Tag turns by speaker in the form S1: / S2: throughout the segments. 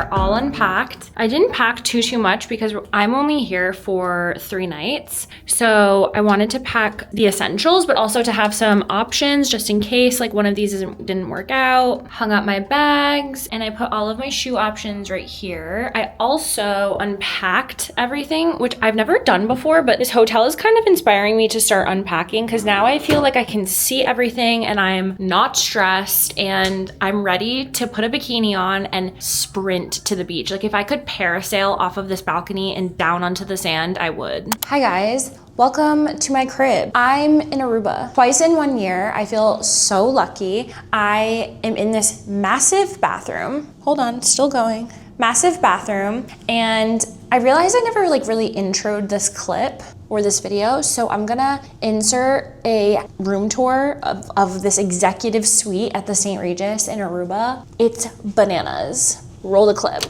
S1: are all unpacked. I didn't pack too much because I'm only here for 3 nights. So I wanted to pack the essentials, but also to have some options just in case like one of these didn't work out. Hung up my bags and I put all of my shoe options right here. I also unpacked everything, which I've never done before, but this hotel is kind of inspiring me to start unpacking because now I feel like I can see everything and I'm not stressed and I'm ready to put a bikini on and sprint to the beach. Like if I could parasail off of this balcony and down onto the sand, I would. Hi guys. Welcome to my crib. I'm in Aruba twice in 1 year. I feel so lucky. I am in this massive bathroom. Hold on, still going. Massive bathroom. And I realized I never really introed this clip or this video. So I'm gonna insert a room tour of this executive suite at the St. Regis in Aruba. It's bananas. Roll the clip.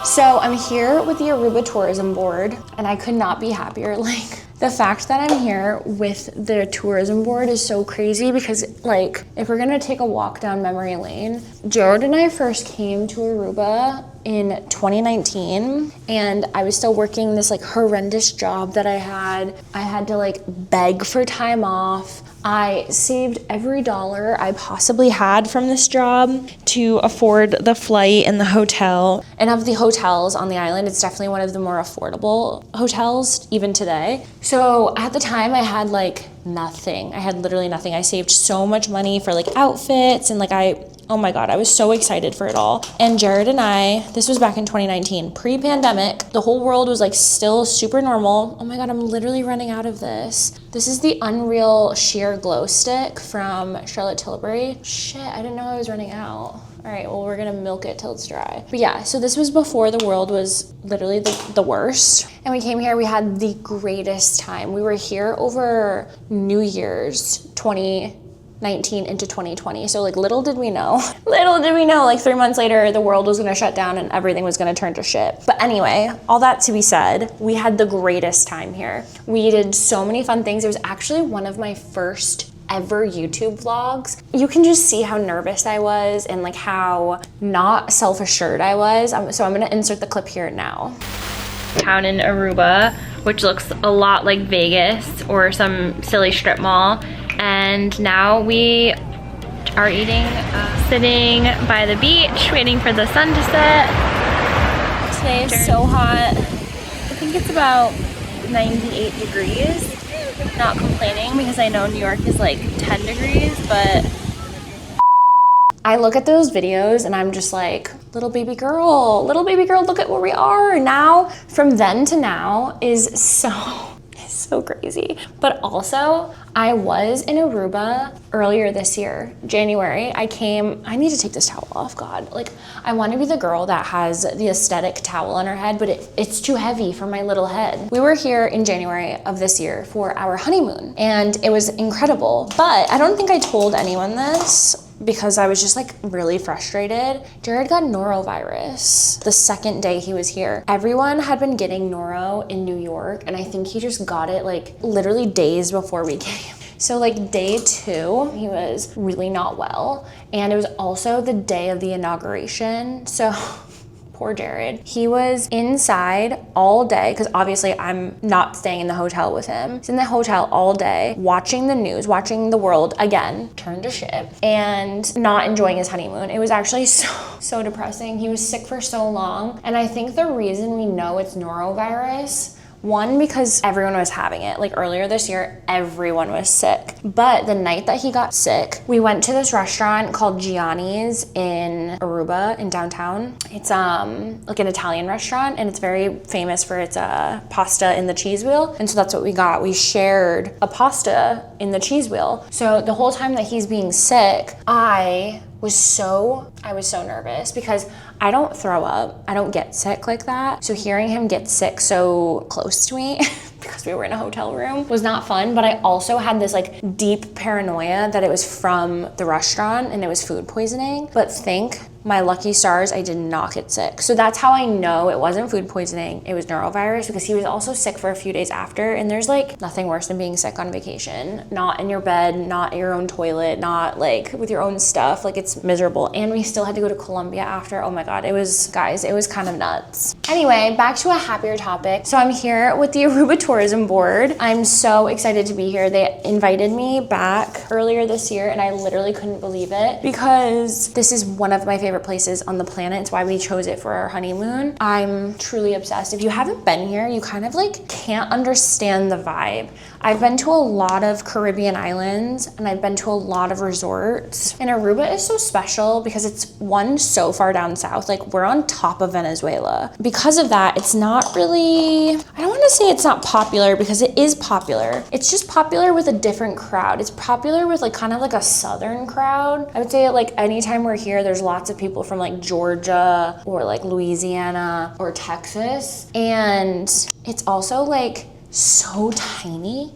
S1: So I'm here with the Aruba tourism board and I could not be happier. Like the fact that I'm here with the tourism board is so crazy because like if we're gonna take a walk down memory lane, Jared and I first came to Aruba in 2019 and I was still working this like horrendous job that I had to like beg for time off. I saved every dollar I possibly had from this job to afford the flight and the hotel. And of the hotels on the island, it's definitely one of the more affordable hotels even today. So at the time I had like nothing. I had literally nothing. I saved so much money for like outfits and like oh my God, I was so excited for it all. And Jared and I, this was back in 2019, pre-pandemic, the whole world was like still super normal. Oh my God, I'm literally running out of this. This is the Unreal Sheer Glow Stick from Charlotte Tilbury. Shit, I didn't know I was running out. All right, well, we're gonna milk it till it's dry. But yeah, so this was before the world was literally the worst. And we came here, we had the greatest time. We were here over New Year's 2019 into 2020. So like little did we know, like 3 months later, the world was gonna shut down and everything was gonna turn to shit. But anyway, all that to be said, we had the greatest time here. We did so many fun things. It was actually one of my first ever YouTube vlogs. You can just see how nervous I was and like how not self-assured I was. So I'm gonna insert the clip here now. Town in Aruba, which looks a lot like Vegas or some silly strip mall. And now we are eating, sitting by the beach, waiting for the sun to set. Today is so hot. I think it's about 98 degrees. Not complaining because I know New York is like 10 degrees, but I look at those videos and I'm just like, little baby girl, look at where we are now. From then to now is so crazy. But also, I was in Aruba earlier this year, January. I need to take this towel off, God. Like, I want to be the girl that has the aesthetic towel on her head, but it's too heavy for my little head. We were here in January of this year for our honeymoon, and it was incredible. But I don't think I told anyone this because I was just like really frustrated. Jared got norovirus the second day he was here. Everyone had been getting noro in New York, and I think he just got it like literally days before we came. So like day 2, he was really not well. And it was also the day of the inauguration. So poor Jared. He was inside all day because obviously I'm not staying in the hotel with him. He's in the hotel all day watching the news, watching the world again turn to shit and not enjoying his honeymoon. It was actually so depressing. He was sick for so long. And I think the reason we know it's norovirus, one, because everyone was having it. Like earlier this year, everyone was sick. But the night that he got sick, we went to this restaurant called Gianni's in Aruba in downtown. It's like an Italian restaurant and it's very famous for its pasta in the cheese wheel. And so that's what we got. We shared a pasta in the cheese wheel. So the whole time that he's being sick, I was so nervous because I don't throw up. I don't get sick like that. So hearing him get sick so close to me because we were in a hotel room was not fun. But I also had this like deep paranoia that it was from the restaurant and it was food poisoning. But thank my lucky stars, I did not get sick. So that's how I know it wasn't food poisoning, it was norovirus, because he was also sick for a few days after. And there's like nothing worse than being sick on vacation, not in your bed, not in your own toilet, not like with your own stuff. Like, it's miserable. And we still had to go to Colombia after. Oh my God, it was, guys, it was kind of nuts. Anyway, back to a happier topic. So I'm here with the Aruba Tourism Board. I'm so excited to be here. They invited me back earlier this year and I literally couldn't believe it because this is one of my favorite places on the planet. It's why we chose it for our honeymoon. I'm truly obsessed. If you haven't been here, you kind of like can't understand the vibe. I've been to a lot of Caribbean islands and I've been to a lot of resorts. And Aruba is so special because it's one, so far down south. Like, we're on top of Venezuela. Because of that, it's not really, I don't want to say it's not popular because it is popular. It's just popular with a different crowd. It's popular with like kind of like a southern crowd. I would say like anytime we're here, there's lots of people from like Georgia or like Louisiana or Texas. And it's also like so tiny.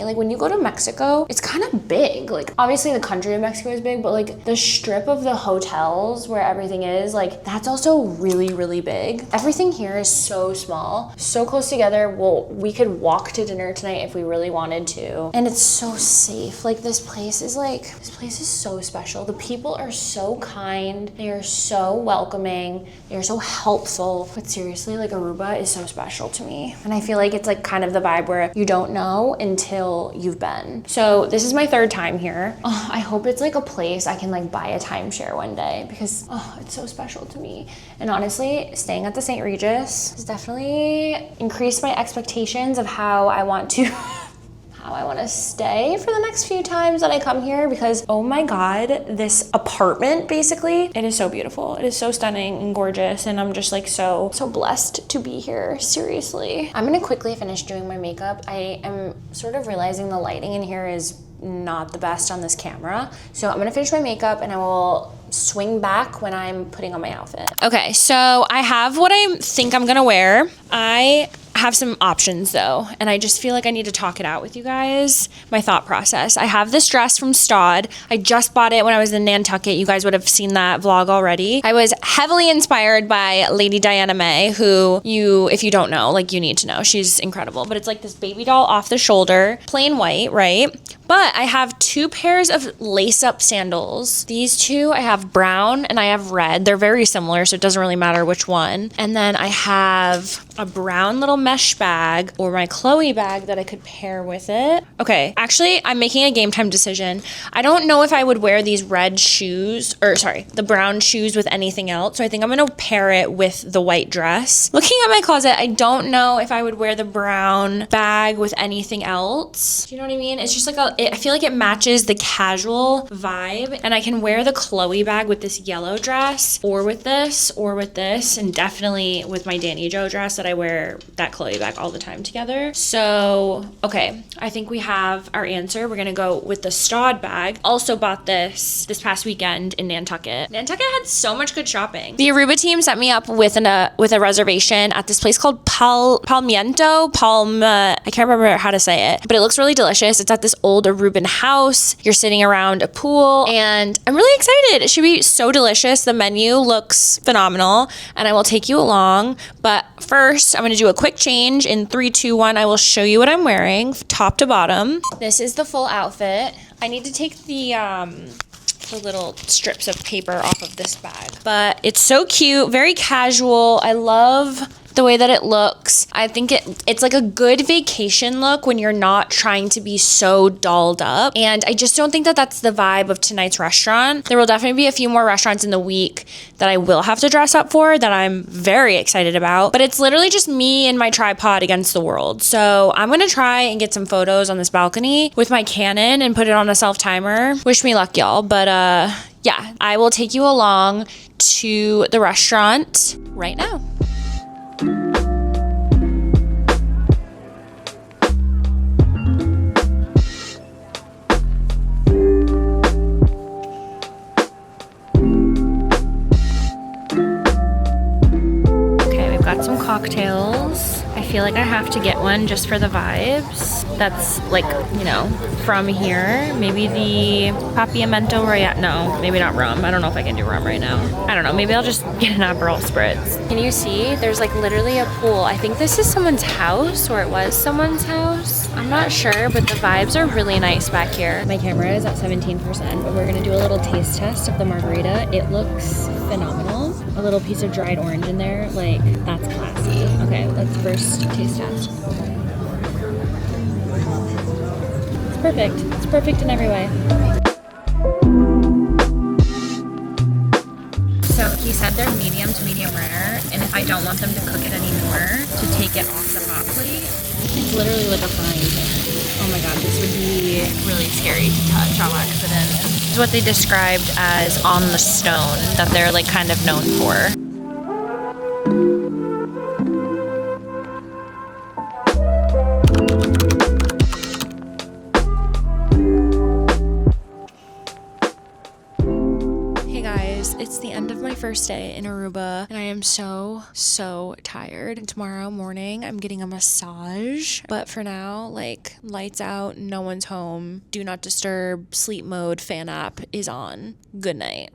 S1: Like, when you go to Mexico, it's kind of big. Like, obviously the country of Mexico is big, but like the strip of the hotels where everything is, like, that's also really, really big. Everything here is so small, so close together. Well, we could walk to dinner tonight if we really wanted to. And it's so safe. Like, this place is so special. The people are so kind. They are so welcoming. They are so helpful. But seriously, like, Aruba is so special to me. And I feel like it's like kind of the vibe where you don't know until you've been. So this is my third time here. Oh, I hope it's like a place I can like buy a timeshare one day because it's so special to me. And honestly, staying at the St. Regis has definitely increased my expectations of how I want to stay for the next few times that I come here because, oh my God, this apartment, basically, it is so beautiful. It is so stunning and gorgeous. And I'm just like so blessed to be here. Seriously. I'm gonna quickly finish doing my makeup. I am sort of realizing the lighting in here is not the best on this camera. So I'm gonna finish my makeup and I will swing back when I'm putting on my outfit. Okay, so I have what I think I'm gonna wear. I have some options though, and I just feel like I need to talk it out with you guys, my thought process. I have this dress from Stod. I just bought it when I was in Nantucket. You guys would have seen that vlog already. I was heavily inspired by Lady Diana May, who if you don't know, like, you need to know. She's incredible. But it's like this baby doll off the shoulder, plain white, right? But I have two pairs of lace-up sandals. These two, I have brown and I have red. They're very similar, so it doesn't really matter which one. And then I have a brown little mesh bag or my Chloe bag that I could pair with it. Okay, actually, I'm making a game time decision. I don't know if I would wear these red shoes, the brown shoes with anything else. So I think I'm gonna pair it with the white dress. Looking at my closet, I don't know if I would wear the brown bag with anything else. Do you know what I mean? It's just like I feel like it matches the casual vibe, and I can wear the Chloe bag with this yellow dress or with this, and definitely with my Danny Joe dress that I wear that Chloe bag all the time together. So, okay, I think we have our answer. We're gonna go with the Stod bag. Also bought this past weekend in Nantucket. Nantucket had so much good shopping. The Aruba team set me up with a reservation at this place called Palmiento. I can't remember how to say it, but it looks really delicious. It's at this old Aruban house. You're sitting around a pool, and I'm really excited. It should be so delicious. The menu looks phenomenal, and I will take you along. But first, I'm gonna do a quick change. In 3, 2, 1, I will show you what I'm wearing, top to bottom. This is the full outfit. I need to take the little strips of paper off of this bag. But it's so cute, very casual. I love the way that it looks. I think it's like a good vacation look when you're not trying to be so dolled up. And I just don't think that that's the vibe of tonight's restaurant. There will definitely be a few more restaurants in the week that I will have to dress up for that I'm very excited about. But it's literally just me and my tripod against the world. So I'm gonna try and get some photos on this balcony with my Canon and put it on a self-timer. Wish me luck, y'all. But yeah, I will take you along to the restaurant right now. Okay, we've got some cocktails. I feel like I have to get one just for the vibes. That's like, you know, from here. Maybe the Papiamento Royale. No, maybe not rum. I don't know if I can do rum right now. I don't know. Maybe I'll just get an Aperol Spritz. Can you see? There's like literally a pool. I think this is someone's house, or it was someone's house. I'm not sure, but the vibes are really nice back here. My camera is at 17%, but we're gonna do a little taste test of the margarita. It looks phenomenal. A little piece of dried orange in there, like that's classy. Okay, let's first taste test. It's perfect. It's perfect in every way. So he said they're medium to medium rare, and if I don't want them to cook it anymore, to take it off the hot plate. It's literally like a frying pan. Oh my god, this would be really scary to touch on accident. This is what they described as on the stone, that they're like kind of known for. It's the end of my first day in Aruba, and I am so tired. Tomorrow morning, I'm getting a massage, but for now, like, lights out, no one's home, do not disturb, sleep mode, fan app is on. Good night.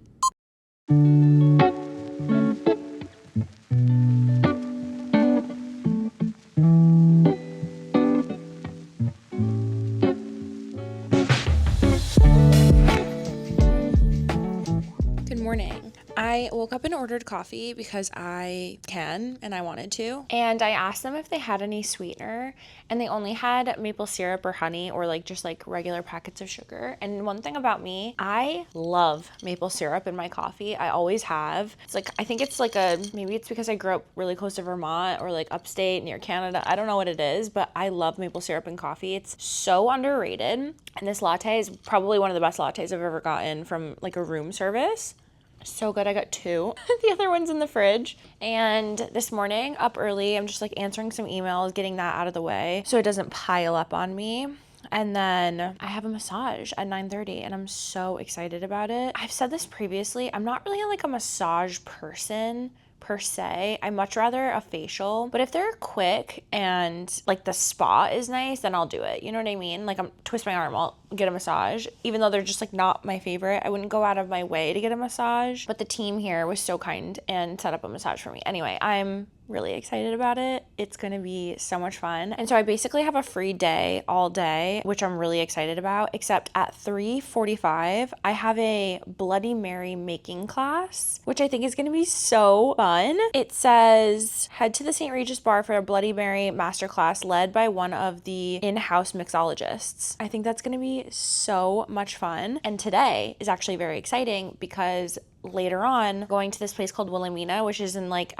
S1: Morning. I woke up and ordered coffee because I can and I wanted to. And I asked them if they had any sweetener, and they only had maple syrup or honey, or like just like regular packets of sugar. And one thing about me, I love maple syrup in my coffee. I always have. It's like, I think it's like maybe it's because I grew up really close to Vermont or like upstate near Canada. I don't know what it is, but I love maple syrup in coffee. It's so underrated. And this latte is probably one of the best lattes I've ever gotten from like a room service. So good. I got 2. The other one's in the fridge. And this morning, up early, I'm just like answering some emails, getting that out of the way so it doesn't pile up on me. And then I have a massage at 9:30, and I'm so excited about it. I've said this previously. I'm not really like a massage person per se. I much rather a facial, but if they're quick and like the spa is nice, then I'll do it. You know what I mean? Like, I'm twist my arm, I'll get a massage, even though they're just like not my favorite. I wouldn't go out of my way to get a massage, but the team here was so kind and set up a massage for me. Anyway, I'm really excited about it. It's gonna be so much fun. And so I basically have a free day all day, which I'm really excited about, except at 3:45, I have a Bloody Mary making class, which I think is gonna be so fun. It says, head to the St. Regis bar for a Bloody Mary masterclass led by one of the in-house mixologists. I think that's gonna be so much fun. And today is actually very exciting because later on, going to this place called Wilhelmina, which is in like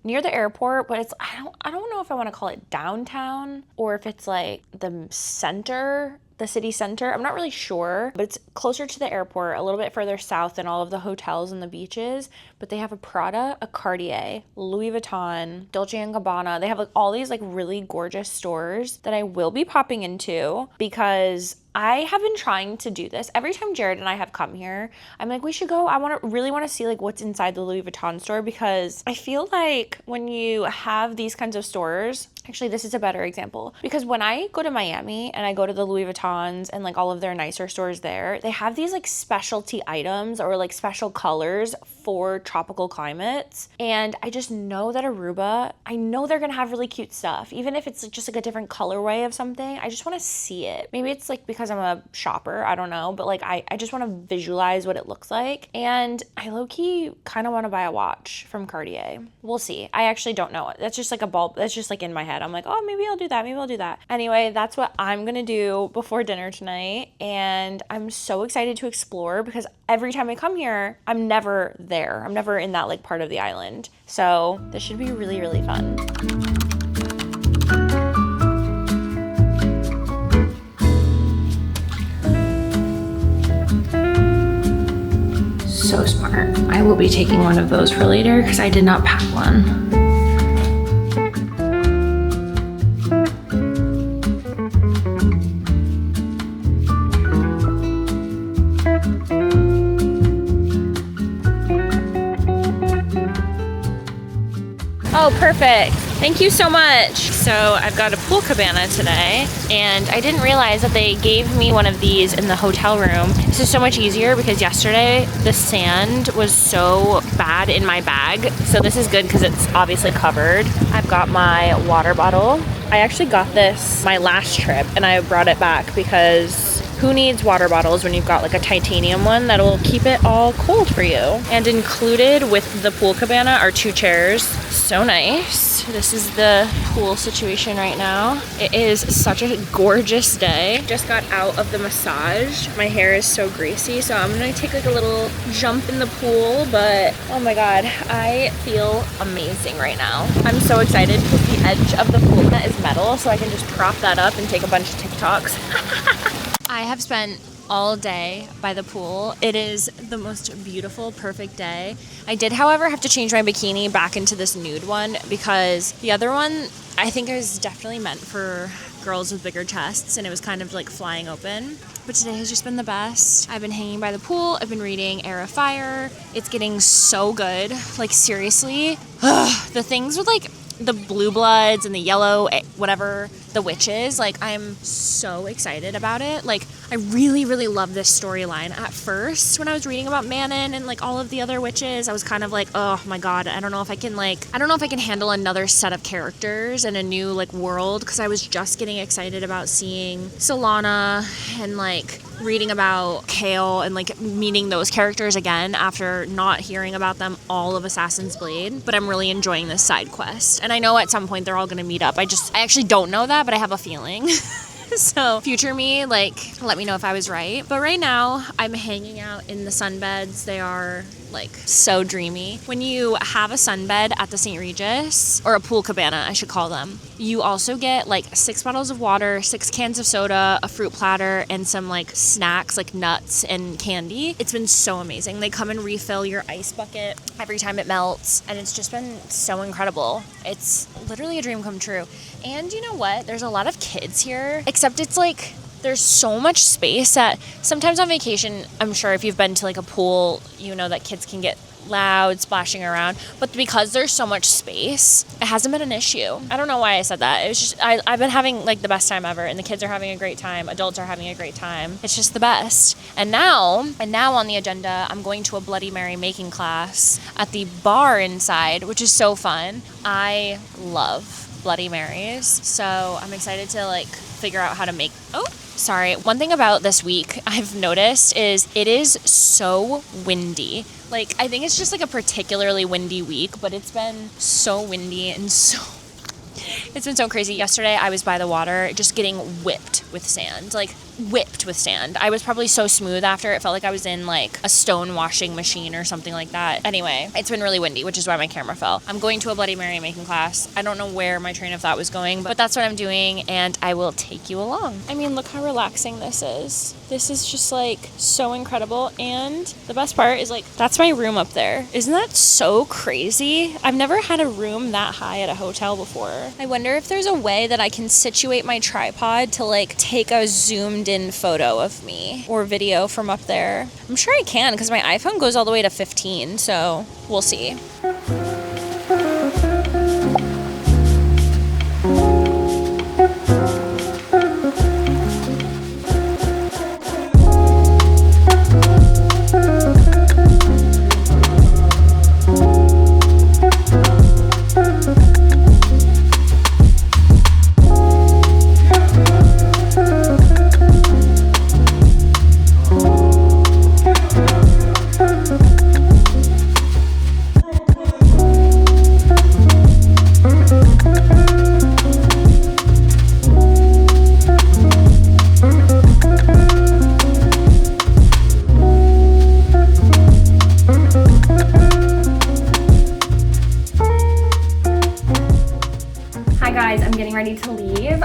S1: near the airport, but it's I don't know if I want to call it downtown or if it's like the center, the city center. I'm not really sure, but it's closer to the airport, a little bit further south than all of the hotels and the beaches. But they have a Prada, a Cartier, Louis Vuitton, Dolce & Gabbana. They have like all these like really gorgeous stores that I will be popping into because I have been trying to do this. Every time Jared and I have come here, I'm like, we should go. I really want to see like what's inside the Louis Vuitton store, because I feel like when you have these kinds of stores, actually, this is a better example, because when I go to Miami and I go to the Louis Vuittons and like all of their nicer stores there, they have these like specialty items or like special colors for tropical climates. And I just know that Aruba, I know they're gonna have really cute stuff, even if it's just like a different colorway of something. I just want to see it. Maybe it's like because I'm a shopper, I don't know, but like I just want to visualize what it looks like. And I low-key kind of want to buy a watch from Cartier. We'll see. I actually don't know. That's just like a bulb. That's just like in my head. I'm like, oh, maybe I'll do that. Maybe I'll do that. Anyway, that's what I'm gonna do before dinner tonight. And I'm so excited to explore because every time I come here, I'm never there. I'm never in that like part of the island. So this should be really, really fun. So smart. I will be taking one of those for later because I did not pack one. Oh, perfect. Thank you so much. So I've got a pool cabana today, and I didn't realize that they gave me one of these in the hotel room. This is so much easier because yesterday the sand was so bad in my bag. So this is good because it's obviously covered. I've got my water bottle. I actually got this my last trip and I brought it back because who needs water bottles when you've got like a titanium one that'll keep it all cold for you? And included with the pool cabana are 2 chairs. So nice. This is the pool situation right now. It is such a gorgeous day. Just got out of the massage. My hair is so greasy, so I'm gonna take like a little jump in the pool, but oh my God, I feel amazing right now. I'm so excited because the edge of the pool mat is metal, so I can just prop that up and take a bunch of TikToks. I have spent all day by the pool. It is the most beautiful, perfect day. I did, however, have to change my bikini back into this nude one because the other one I think is definitely meant for girls with bigger chests, and it was kind of like flying open. But today has just been the best. I've been hanging by the pool. I've been reading Heir of Fire. It's getting so good. Like seriously, the things with like the blue bloods and the yellow, whatever, the witches, like I'm so excited about it. Like I really, really love this storyline. At first, when I was reading about Manon and like all of the other witches, I was kind of like, oh my God, I don't know if I can handle another set of characters and a new like world, because I was just getting excited about seeing Solana and like reading about Kale and like meeting those characters again after not hearing about them all of Assassin's Blade. But I'm really enjoying this side quest, and I know at some point they're all gonna meet up. I actually don't know that, but I have a feeling. So future me, like, let me know if I was right. But right now I'm hanging out in the sunbeds. They are like so dreamy. When you have a sunbed at the St. Regis, or a pool cabana, I should call them, you also get like 6 bottles of water, 6 cans of soda, a fruit platter, and some like snacks like nuts and candy. It's been so amazing. They come and refill your ice bucket every time it melts, and it's just been so incredible. It's literally a dream come true. And you know what? There's a lot of kids here, except it's like there's so much space that sometimes on vacation, I'm sure if you've been to like a pool, you know that kids can get loud, splashing around. But because there's so much space, it hasn't been an issue. I don't know why I said that. It was just, I've been having like the best time ever, and the kids are having a great time. Adults are having a great time. It's just the best. And now on the agenda, I'm going to a Bloody Mary making class at the bar inside, which is so fun. I love Bloody Marys, so I'm excited to like figure out how to make. Sorry. One thing about this week I've noticed is it is so windy. Like, I think it's just like a particularly windy week, but it's been so windy and it's been so crazy. Yesterday I was by the water just getting whipped with sand. I was probably so smooth after. It felt like I was in like a stone washing machine or something like that. Anyway, it's been really windy, which is why my camera fell. I'm going to a Bloody Mary making class. I don't know where my train of thought was going, but that's what I'm doing, and I will take you along. I mean, look how relaxing this is. This is just like so incredible, and the best part is like that's my room up there. Isn't that so crazy? I've never had a room that high at a hotel before. I wonder if there's a way that I can situate my tripod to like take a zoomed in photo of me or video from up there. I'm sure I can because my iPhone goes all the way to 15, so we'll see.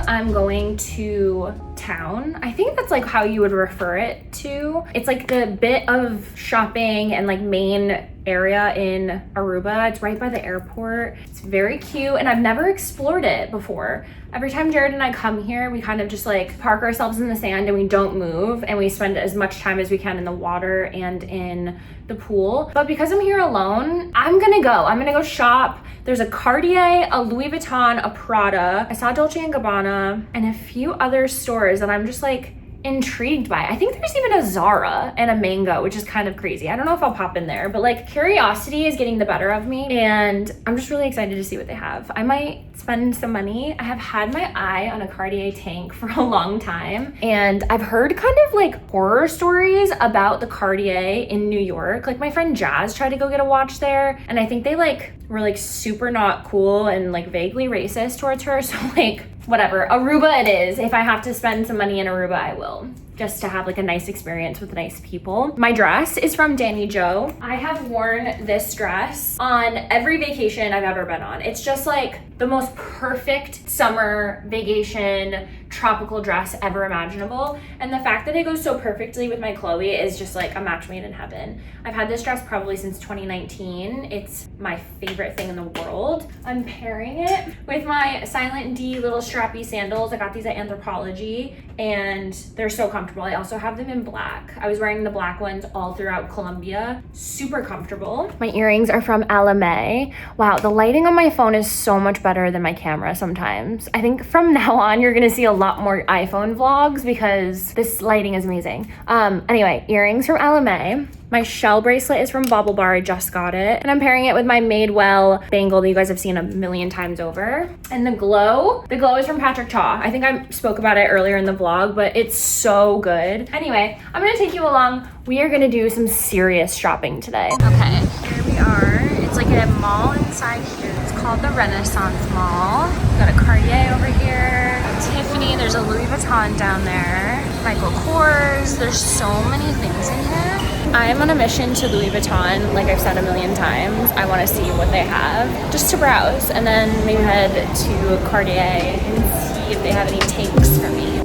S1: I'm going to town. I think that's like how you would refer it to. It's like the bit of shopping and like main area in Aruba. It's right by the airport. It's very cute and I've never explored it before. Every time Jared and I come here, we kind of just like park ourselves in the sand and we don't move and we spend as much time as we can in the water and in the pool. But because I'm here alone, I'm gonna go shop. There's a Cartier, a Louis Vuitton, a Prada. I saw Dolce & Gabbana and a few other stores that I'm just like intrigued by. I think there's even a Zara and a Mango, which is kind of crazy. I don't know if I'll pop in there, but like curiosity is getting the better of me and I'm just really excited to see what they have. I might spend some money. I have had my eye on a Cartier tank for a long time and I've heard kind of like horror stories about the Cartier in New York. Like my friend Jazz tried to go get a watch there and I think they like were like super not cool and like vaguely racist towards her. So like whatever, Aruba it is. If I have to spend some money in Aruba, I will, just to have like a nice experience with nice people. My dress is from Danny Joe. I have worn this dress on every vacation I've ever been on. It's just like the most perfect summer vacation tropical dress ever imaginable. And the fact that it goes so perfectly with my Chloe is just like a match made in heaven. I've had this dress probably since 2019. It's my favorite thing in the world. I'm pairing it with my Silent D little strappy sandals. I got these at Anthropologie and they're so comfortable. I also have them in black. I was wearing the black ones all throughout Colombia. Super comfortable. My earrings are from Alame. Wow, the lighting on my phone is so much better than my camera sometimes. I think from now on, you're gonna see a lot more iPhone vlogs because this lighting is amazing. Anyway, earrings from Alame. My shell bracelet is from Bobble Bar. I just got it. And I'm pairing it with my Madewell bangle that you guys have seen a million times over. And the glow is from Patrick Cha. I think I spoke about it earlier in the vlog, but it's so good. Anyway, I'm gonna take you along. We are gonna do some serious shopping today. Okay, here we are. It's like a mall inside here. It's called the Renaissance Mall. We've got a Cartier over here, Tiffany, there's a Louis Vuitton down there, Michael Kors. There's so many things in here. I am on a mission to Louis Vuitton, like I've said a million times. I want to see what they have, just to browse, and then maybe head to Cartier and see if they have any takes for me.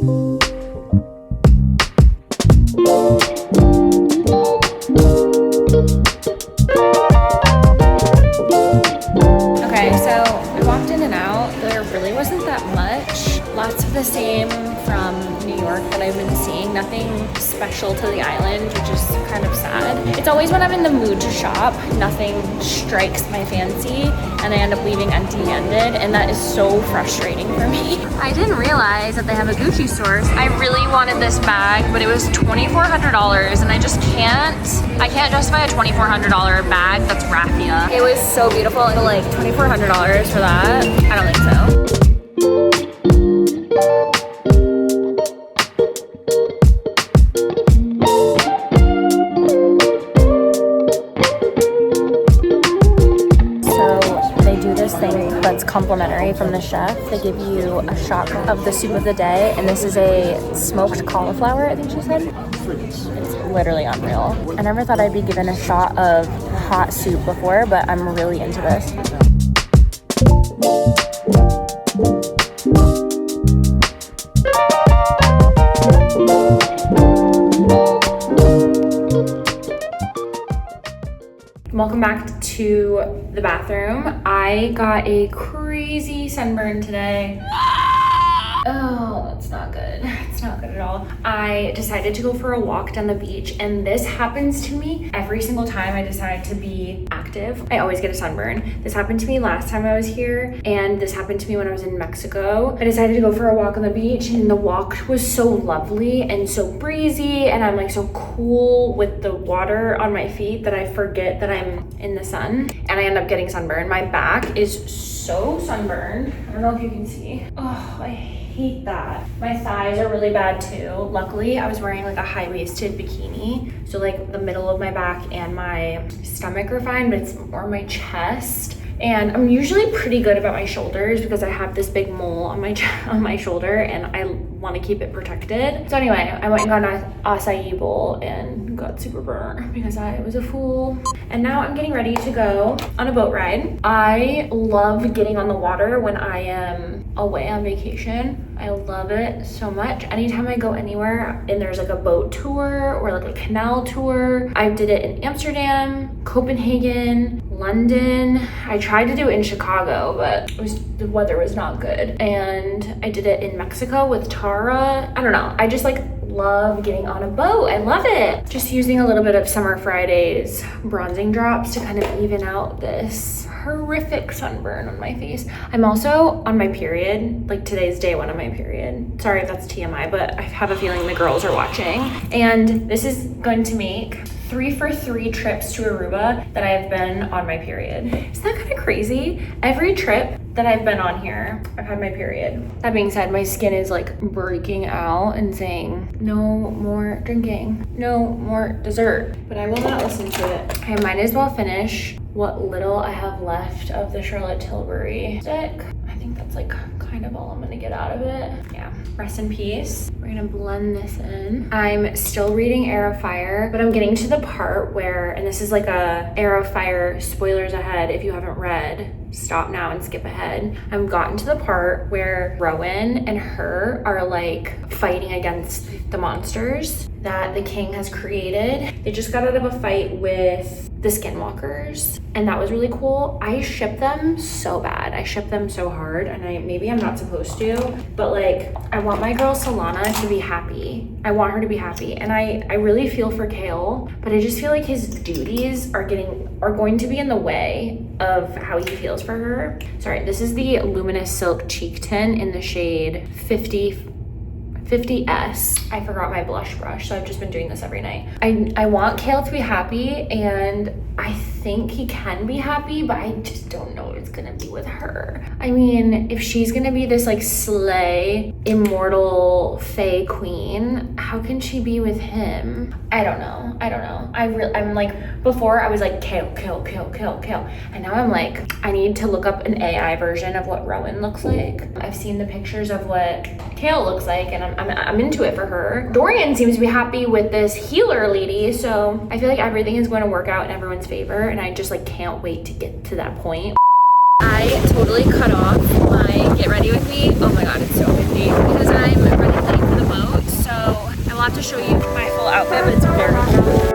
S1: Okay, so I walked in and out. There really wasn't that much. Lots of the same from New York that I've been seeing. Nothing special to the island, which is kind of sad. It's always when I'm in the mood to shop, nothing strikes my fancy and I end up leaving empty-handed, and that is so frustrating for me. I didn't realize that they have a Gucci source. I really wanted this bag, but it was $2,400 and I just I can't justify a $2,400 bag that's raffia. It was so beautiful and like $2,400 for that? I don't think so. That's complimentary from the chef. They give you a shot of the soup of the day, and this is a smoked cauliflower, I think she said. It's literally unreal. I never thought I'd be given a shot of hot soup before, but I'm really into this. Welcome back to the bathroom. I got a crazy sunburn today. Oh, that's not good. It's not good at all. I decided to go for a walk down the beach, and this happens to me every single time I decide to be active. I always get a sunburn. This happened to me last time I was here, and this happened to me when I was in Mexico. I decided to go for a walk on the beach, and the walk was so lovely and so breezy, and I'm like so cool with the water on my feet that I forget that I'm in the sun, and I end up getting sunburned. My back is so sunburned. I don't know if you can see. Oh, I hate that. My thighs are really bad too. Luckily, I was wearing like a high-waisted bikini, so like the middle of my back and my stomach are fine, but it's more my chest And I'm usually pretty good about my shoulders because I have this big mole on my shoulder and I want to keep it protected. So anyway, I went and got an acai bowl and got super burnt because I was a fool. And now I'm getting ready to go on a boat ride. I love getting on the water when I am away on vacation. I love it so much. Anytime I go anywhere and there's like a boat tour or like a canal tour, I did it in Amsterdam, Copenhagen, London. I tried to do it in Chicago, but the weather was not good. And I did it in Mexico with Tara. I don't know. I just like love getting on a boat. I love it. Just using a little bit of Summer Fridays bronzing drops to kind of even out this horrific sunburn on my face. I'm also on my period. Like today's day one of my period. Sorry if that's TMI, but I have a feeling the girls are watching. And this is going to make 3 for 3 trips to Aruba that I have been on my period. Isn't that kind of crazy? Every trip that I've been on here, I've had my period. That being said, my skin is like breaking out and saying, no more drinking, no more dessert. But I will not listen to it. I might as well finish what little I have left of the Charlotte Tilbury stick. I think that's like kind of all I'm gonna get out of it. Yeah, rest in peace. We're gonna blend this in. I'm still reading Heir of Fire, but I'm getting to the part where, and this is like a Heir of Fire spoilers ahead if you haven't read, stop now and skip ahead. I've gotten to the part where Rowan and her are like fighting against the monsters that the king has created. They just got out of a fight with the Skinwalkers, and that was really cool. I ship them so bad. I ship them so hard, and maybe I'm not supposed to, but like I want my girl Solana to be happy. I want her to be happy, and I really feel for Kale, but I just feel like his duties are going to be in the way of how he feels for her. Sorry, this is the Luminous Silk Cheek Tint in the shade 50S. I forgot my blush brush, so I've just been doing this every night. I want Kale to be happy, and I think he can be happy, but I just don't know what it's gonna be with her. I mean, if she's gonna be this like slay, immortal fae queen, how can she be with him? I don't know. I'm like, before I was like, Kale. And now I'm like, I need to look up an AI version of what Rowan looks like. I've seen the pictures of what Kale looks like, and I'm into it for her. Dorian seems to be happy with this healer lady, so I feel like everything is going to work out in everyone's favor, and I just like can't wait to get to that point. I totally cut off my get ready with me. Oh my god, it's so windy because I'm running late for the boat, so I will have to show you my full outfit, but it's very cool.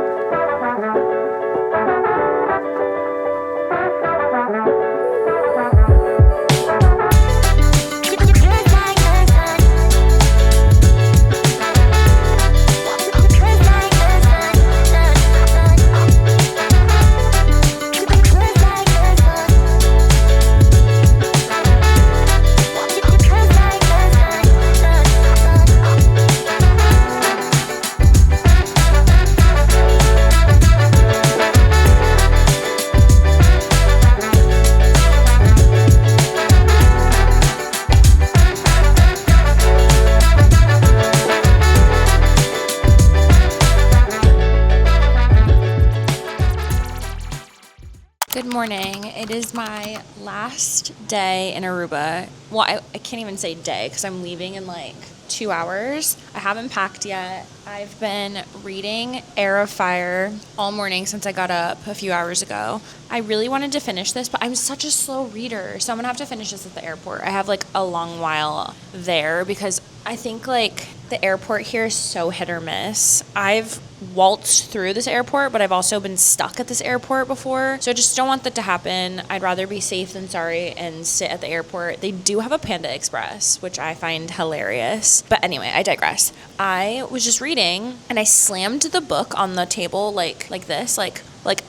S1: Morning. It is my last day in Aruba. Well, I can't even say day because I'm leaving in like 2 hours. I haven't packed yet. I've been reading Heir of Fire all morning since I got up a few hours ago. I really wanted to finish this, but I'm such a slow reader, so I'm gonna have to finish this at the airport. I have like a long while there because I think like the airport here is so hit or miss. I've waltzed through this airport, but I've also been stuck at this airport before, so I just don't want that to happen. I'd rather be safe than sorry and sit at the airport. They do have a Panda Express, which I find hilarious, but anyway, I digress. I was just reading and I slammed the book on the table like this, like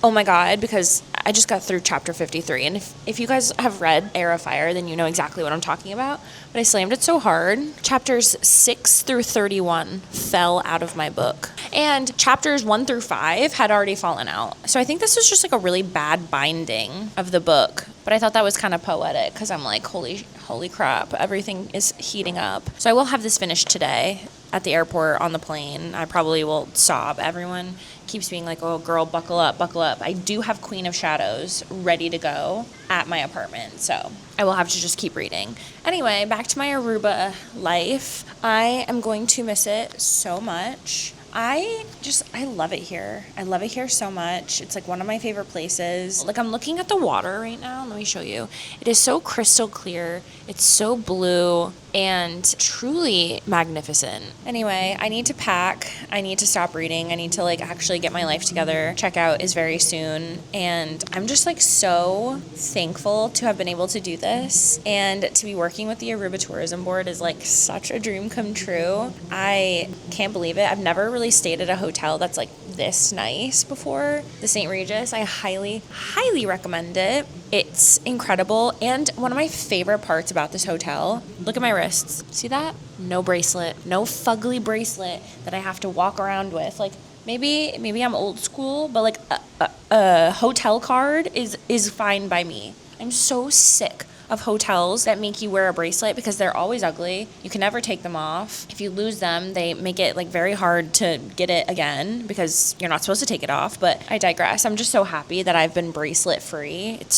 S1: oh my god, because I just got through chapter 53, and if you guys have read Heir of Fire, then you know exactly what I'm talking about, but I slammed it so hard. Chapters 6 through 31 fell out of my book, and chapters 1 through 5 had already fallen out, so I think this was just like a really bad binding of the book, but I thought that was kind of poetic, because I'm like, holy crap, everything is heating up. So I will have this finished today. at the airport on the plane. I probably will sob. Everyone keeps being like, oh, girl, buckle up, buckle up. I do have Queen of Shadows ready to go at my apartment, so I will have to just keep reading. Anyway, back to my Aruba life. I am going to miss it so much. I love it here. I love it here so much. It's like one of my favorite places. Like, I'm looking at the water right now. Let me show you. It is so crystal clear. It's so blue and truly magnificent. Anyway, I need to pack. I need to stop reading. I need to like actually get my life together. Checkout is very soon. And I'm just like so thankful to have been able to do this. And to be working with the Aruba Tourism Board is like such a dream come true. I can't believe it. I've never really stayed at a hotel that's like this nice before. The St. Regis. I highly, highly recommend it. It's incredible. And one of my favorite parts about this hotel, look at my wrists. See that? No bracelet. No fugly bracelet that I have to walk around with. Like, maybe I'm old school, but like a hotel card is fine by me. I'm so sick of hotels that make you wear a bracelet because they're always ugly. You can never take them off. If you lose them, they make it like very hard to get it again because you're not supposed to take it off. But I digress. I'm just so happy that I've been bracelet free. It's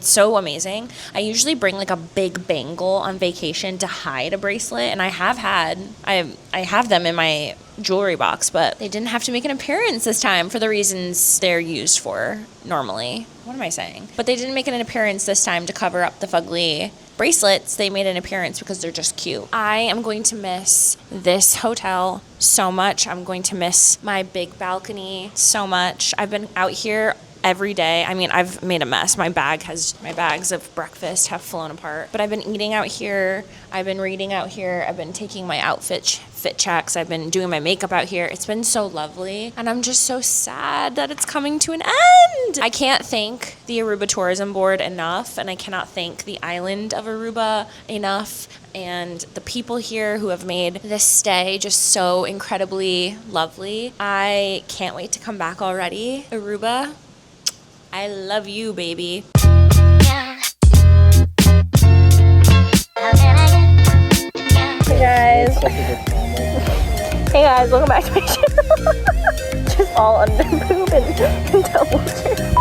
S1: so amazing. I usually bring like a big bangle on vacation to hide a bracelet, and I have them in my jewelry box, but they didn't have to make an appearance this time for the reasons they're used for normally. What am I saying? But they didn't make an appearance this time to cover up the fugly bracelets. They made an appearance because they're just cute. I am going to miss this hotel so much. I'm going to miss my big balcony so much. I've been out here every day. I mean, I've made a mess. My bags of breakfast have flown apart. But I've been eating out here. I've been reading out here. I've been taking my fit checks. I've been doing my makeup out here. It's been so lovely. And I'm just so sad that it's coming to an end. I can't thank the Aruba Tourism Board enough. And I cannot thank the island of Aruba enough. And the people here who have made this stay just so incredibly lovely. I can't wait to come back already. Aruba, I love you, baby. Hey guys. Hey guys, welcome back to my channel. Just all under boob and double chin.